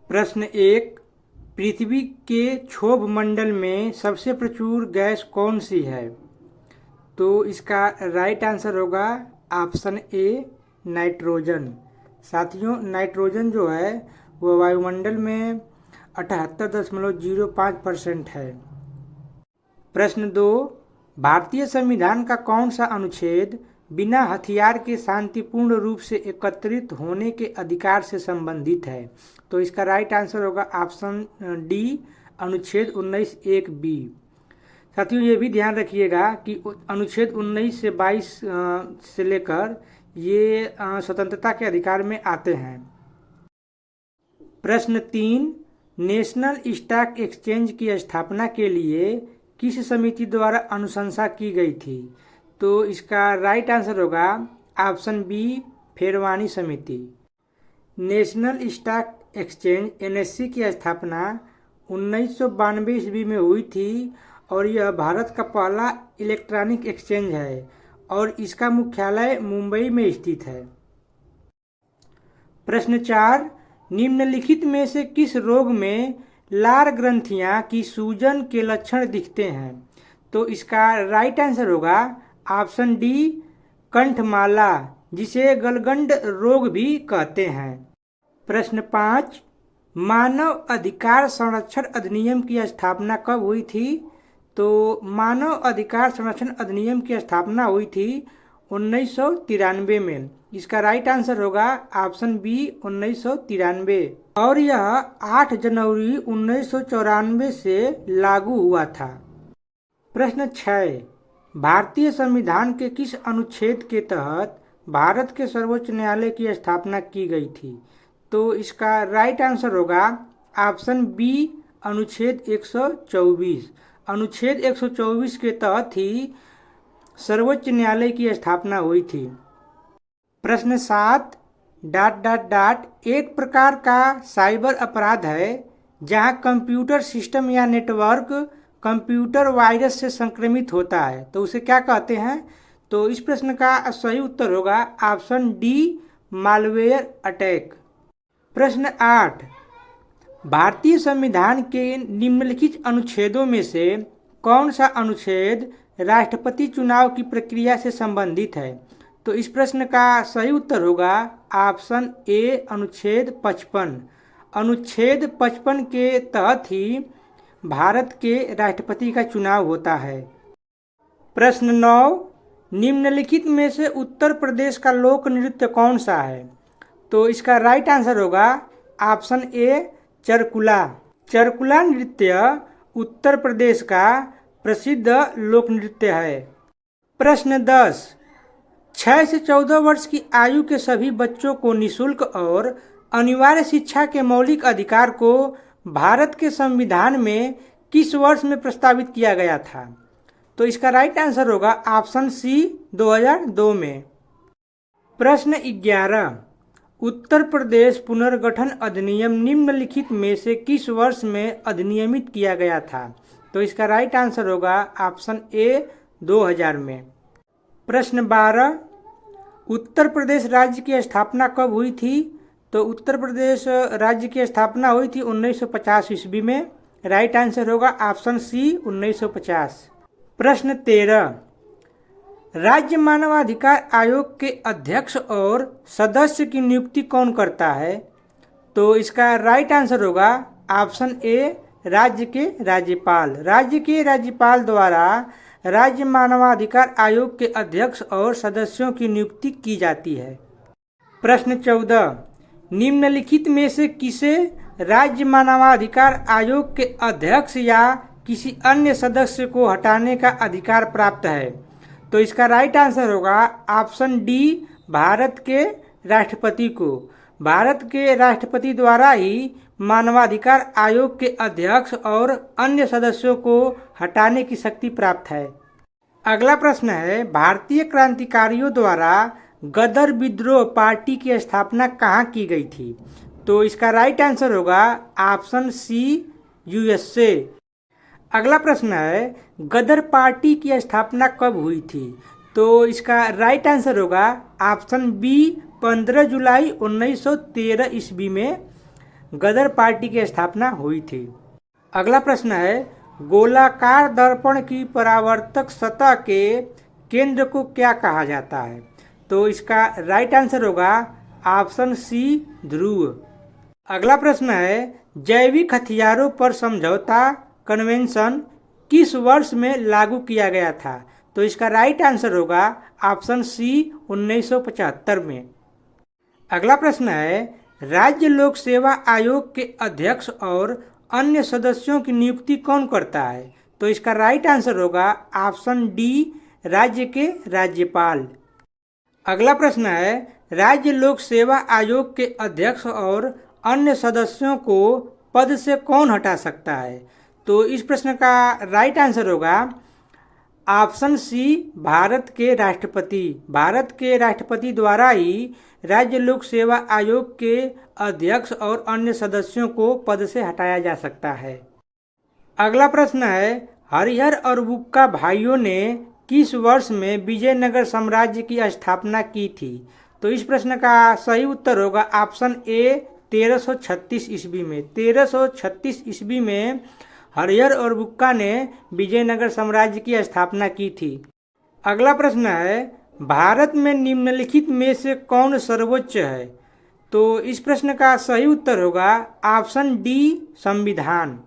प्रश्न एक, पृथ्वी के क्षोभ मंडल में सबसे प्रचुर गैस कौन सी है? तो इसका राइट आंसर होगा ऑप्शन ए नाइट्रोजन। साथियों, नाइट्रोजन जो है वो वायुमंडल में 78.05% है। प्रश्न दो, भारतीय संविधान का कौन सा अनुच्छेद बिना हथियार के शांतिपूर्ण रूप से एकत्रित होने के अधिकार से संबंधित है? तो इसका राइट आंसर होगा ऑप्शन डी अनुच्छेद 19(1) बी। साथियों, ये भी ध्यान रखिएगा कि अनुच्छेद 19 से 22 से लेकर ये स्वतंत्रता के अधिकार में आते हैं। प्रश्न तीन, नेशनल स्टॉक एक्सचेंज की स्थापना के लिए किस समिति द्वारा अनुशंसा की गई थी? तो इसका राइट आंसर होगा ऑप्शन बी फेरवानी समिति। नेशनल स्टॉक एक्सचेंज एनएससी की स्थापना 1992 ईस्वी में हुई थी और यह भारत का पहला इलेक्ट्रॉनिक एक्सचेंज है और इसका मुख्यालय मुंबई में स्थित है। प्रश्न चार, निम्नलिखित में से किस रोग में लार ग्रंथियां की सूजन के लक्षण दिखते हैं? तो इसका राइट आंसर होगा ऑप्शन डी कंठमाला, जिसे गलगंड रोग भी कहते हैं। प्रश्न पाँच, मानव अधिकार संरक्षण अधिनियम की स्थापना कब हुई थी? तो मानव अधिकार संरक्षण अधिनियम की स्थापना हुई थी 1993 में। इसका राइट आंसर होगा ऑप्शन बी 1993 और यह 8 जनवरी 1994 से लागू हुआ था। प्रश्न 6, भारतीय संविधान के किस अनुच्छेद के तहत भारत के सर्वोच्च न्यायालय की स्थापना की गई थी? तो इसका राइट आंसर होगा ऑप्शन बी अनुच्छेद 124। अनुच्छेद 124 के तहत ही सर्वोच्च न्यायालय की स्थापना हुई थी। प्रश्न 7, ... एक प्रकार का साइबर अपराध है जहां कंप्यूटर सिस्टम या नेटवर्क कंप्यूटर वायरस से संक्रमित होता है, तो उसे क्या कहते हैं? तो इस प्रश्न का सही उत्तर होगा ऑप्शन डी मालवेयर अटैक। प्रश्न 8, भारतीय संविधान के निम्नलिखित अनुच्छेदों में से कौन सा अनुच्छेद राष्ट्रपति चुनाव की प्रक्रिया से संबंधित है? तो इस प्रश्न का सही उत्तर होगा ऑप्शन ए अनुच्छेद 55। अनुच्छेद 55 के तहत ही भारत के राष्ट्रपति का चुनाव होता है। प्रश्न 9, निम्नलिखित में से उत्तर प्रदेश का लोक नृत्य कौन सा है? तो इसका राइट आंसर होगा ऑप्शन ए चरकुला। चरकुला नृत्य उत्तर प्रदेश का प्रसिद्ध लोक नृत्य है। प्रश्न 10, 6 से 14 वर्ष की आयु के सभी बच्चों को निःशुल्क और अनिवार्य शिक्षा के मौलिक अधिकार को भारत के संविधान में किस वर्ष में प्रस्तावित किया गया था? तो इसका राइट आंसर होगा ऑप्शन सी 2002 में। प्रश्न 11, उत्तर प्रदेश पुनर्गठन अधिनियम निम्नलिखित में से किस वर्ष में अधिनियमित किया गया था? तो इसका राइट आंसर होगा ऑप्शन ए 2000 में। प्रश्न 12, उत्तर प्रदेश राज्य की स्थापना कब हुई थी? तो उत्तर प्रदेश राज्य की स्थापना हुई थी 1950 ईस्वी में। राइट आंसर होगा ऑप्शन सी 1950। प्रश्न 13, राज्य मानवाधिकार आयोग के अध्यक्ष और सदस्य की नियुक्ति कौन करता है? तो इसका राइट आंसर होगा ऑप्शन ए राज्य के राज्यपाल। राज्य के राज्यपाल द्वारा राज्य मानवाधिकार आयोग के अध्यक्ष और सदस्यों की नियुक्ति की जाती है। प्रश्न 14, निम्नलिखित में से किसे राज्य मानवाधिकार आयोग के अध्यक्ष या किसी अन्य सदस्य को हटाने का अधिकार प्राप्त है? तो इसका राइट आंसर होगा ऑप्शन डी भारत के राष्ट्रपति को। भारत के राष्ट्रपति द्वारा ही मानवाधिकार आयोग के अध्यक्ष और अन्य सदस्यों को हटाने की शक्ति प्राप्त है। अगला प्रश्न है, भारतीय क्रांतिकारियों द्वारा गदर विद्रोह पार्टी की स्थापना कहाँ की गई थी? तो इसका राइट आंसर होगा ऑप्शन सी यूएसए। अगला प्रश्न है, गदर पार्टी की स्थापना कब हुई थी? तो इसका राइट आंसर होगा ऑप्शन बी 15 जुलाई 1913 ईस्वी में गदर पार्टी की स्थापना हुई थी। अगला प्रश्न है, गोलाकार दर्पण की परावर्तक सतह के केंद्र को क्या कहा जाता है? तो इसका राइट आंसर होगा ऑप्शन सी, ध्रुव। अगला प्रश्न है, जैविक हथियारों पर समझौता कन्वेंशन किस वर्ष में लागू किया गया था? तो इसका राइट आंसर होगा ऑप्शन सी, 1975 में। अगला प्रश्न है, राज्य लोक सेवा आयोग के अध्यक्ष और अन्य सदस्यों की नियुक्ति कौन करता है? तो इसका राइट आंसर होगा ऑप्शन डी, राज्य के राज्यपाल। अगला प्रश्न है, राज्य लोक सेवा आयोग के अध्यक्ष और अन्य सदस्यों को पद से कौन हटा सकता है? तो इस प्रश्न का राइट आंसर होगा ऑप्शन सी, भारत के राष्ट्रपति। भारत के राष्ट्रपति द्वारा ही राज्य लोक सेवा आयोग के अध्यक्ष और अन्य सदस्यों को पद से हटाया जा सकता है। अगला प्रश्न है, हरिहर और बुक्का भाइयों ने किस वर्ष में विजयनगर साम्राज्य की स्थापना की थी? तो इस प्रश्न का सही उत्तर होगा ऑप्शन ए, 1336 ईस्वी में। 1336 ईस्वी में हरिहर और बुक्का ने विजयनगर साम्राज्य की स्थापना की थी। अगला प्रश्न है, भारत में निम्नलिखित में से कौन सर्वोच्च है? तो इस प्रश्न का सही उत्तर होगा ऑप्शन डी, संविधान।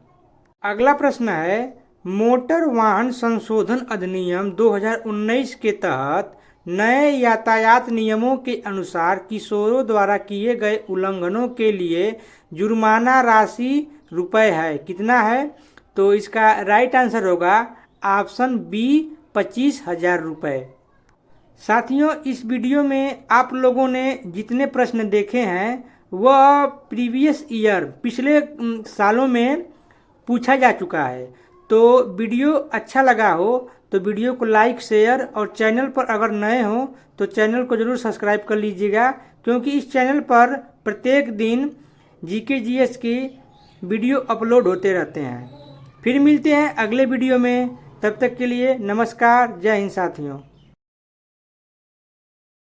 अगला प्रश्न है, मोटर वाहन संशोधन अधिनियम 2019 के तहत नए यातायात नियमों के अनुसार किशोरों द्वारा किए गए उल्लंघनों के लिए जुर्माना राशि रुपए है, कितना है? तो इसका राइट आंसर होगा ऑप्शन बी, 25,000 रुपये। साथियों, इस वीडियो में आप लोगों ने जितने प्रश्न देखे हैं वह प्रीवियस ईयर, पिछले सालों में पूछा जा चुका है। तो वीडियो अच्छा लगा हो तो वीडियो को लाइक, शेयर और चैनल पर अगर नए हो तो चैनल को ज़रूर सब्सक्राइब कर लीजिएगा, क्योंकि इस चैनल पर प्रत्येक दिन जीके जीएस की वीडियो अपलोड होते रहते हैं। फिर मिलते हैं अगले वीडियो में, तब तक के लिए नमस्कार, जय हिंद साथियों।